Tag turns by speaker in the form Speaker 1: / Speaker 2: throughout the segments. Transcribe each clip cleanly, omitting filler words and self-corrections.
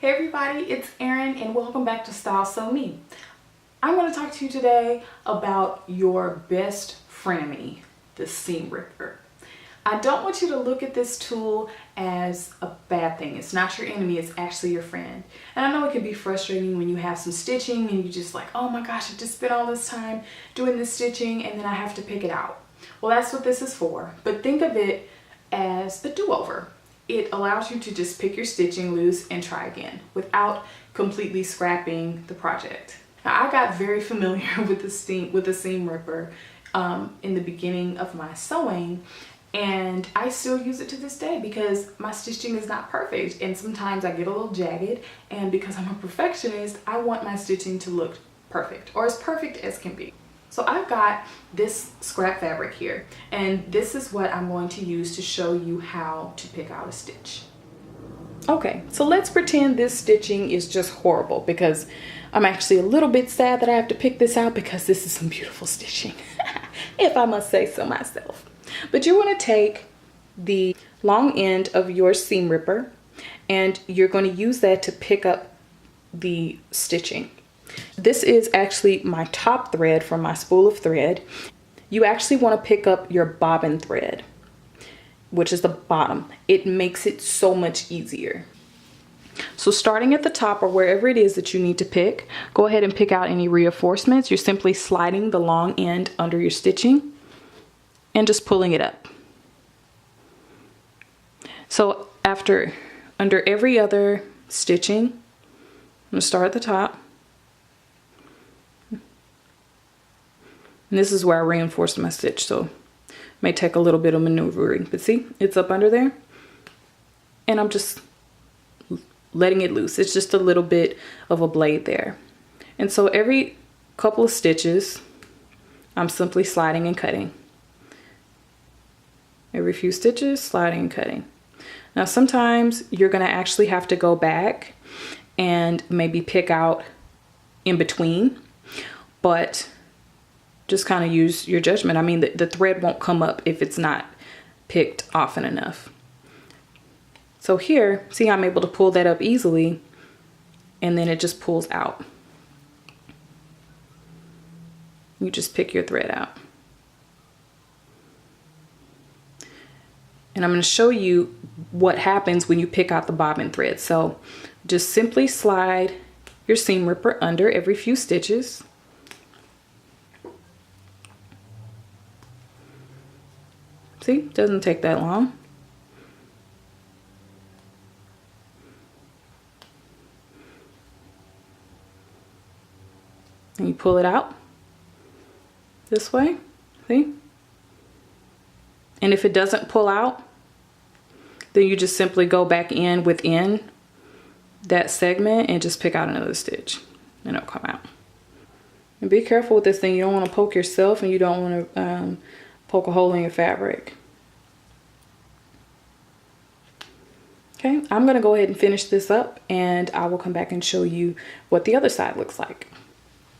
Speaker 1: Hey everybody, it's Erin and welcome back to Style Sew Me. I'm going to talk to you today about your best frenemy, the seam ripper. I don't want you to look at this tool as a bad thing. It's not your enemy, it's actually your friend. And I know it can be frustrating when you have some stitching and you just like, oh my gosh, I just spent all this time doing this stitching and then I have to pick it out. Well, that's what this is for. But think of it as a do-over. It allows you to just pick your stitching loose and try again without completely scrapping the project. Now, I got very familiar with the seam ripper in the beginning of my sewing, and I still use it to this day because my stitching is not perfect and sometimes I get a little jagged, and because I'm a perfectionist, I want my stitching to look perfect or as perfect as can be. So I've got this scrap fabric here, and this is what I'm going to use to show you how to pick out a stitch. Okay, so let's pretend this stitching is just horrible because I'm actually a little bit sad that I have to pick this out because this is some beautiful stitching, if I must say so myself. But you want to take the long end of your seam ripper and you're going to use that to pick up the stitching. This is actually my top thread from my spool of thread. You actually want to pick up your bobbin thread, which is the bottom. It makes it so much easier. So starting at the top or wherever it is that you need to pick, go ahead and pick out any reinforcements. You're simply sliding the long end under your stitching and just pulling it up. So under every other stitching, I'm going to start at the top. And this is where I reinforced my stitch, so it may take a little bit of maneuvering. But see, it's up under there. And I'm just letting it loose. It's just a little bit of a blade there. And so every couple of stitches, I'm simply sliding and cutting. Every few stitches, sliding and cutting. Now sometimes you're going to actually have to go back and maybe pick out in between, but just kind of use your judgment. I mean, the thread won't come up if it's not picked often enough. So here, see, I'm able to pull that up easily and then it just pulls out. You just pick your thread out. And I'm going to show you what happens when you pick out the bobbin thread. So just simply slide your seam ripper under every few stitches. See, doesn't take that long. And you pull it out this way, see? And if it doesn't pull out, then you just simply go back in within that segment and just pick out another stitch and it'll come out. And be careful with this thing. You don't want to poke yourself and you don't want to poke a hole in your fabric. Okay, I'm going to go ahead and finish this up and I will come back and show you what the other side looks like.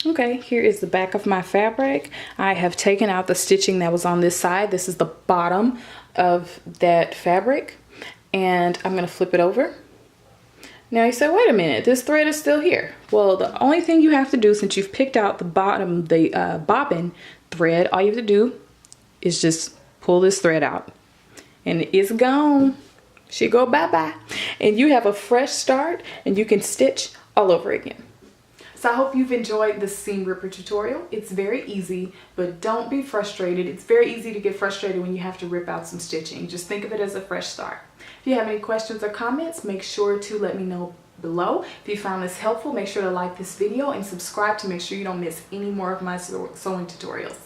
Speaker 1: Okay, here is the back of my fabric. I have taken out the stitching that was on this side. This is the bottom of that fabric and I'm going to flip it over. Now you say, wait a minute, this thread is still here. Well, the only thing you have to do, since you've picked out the bottom, the bobbin thread, all you have to do is just pull this thread out and it's gone. She go bye-bye. And you have a fresh start and you can stitch all over again. So I hope you've enjoyed this seam ripper tutorial. It's very easy, but don't be frustrated. It's very easy to get frustrated when you have to rip out some stitching. Just think of it as a fresh start. If you have any questions or comments, make sure to let me know below. If you found this helpful, make sure to like this video and subscribe to make sure you don't miss any more of my sewing tutorials.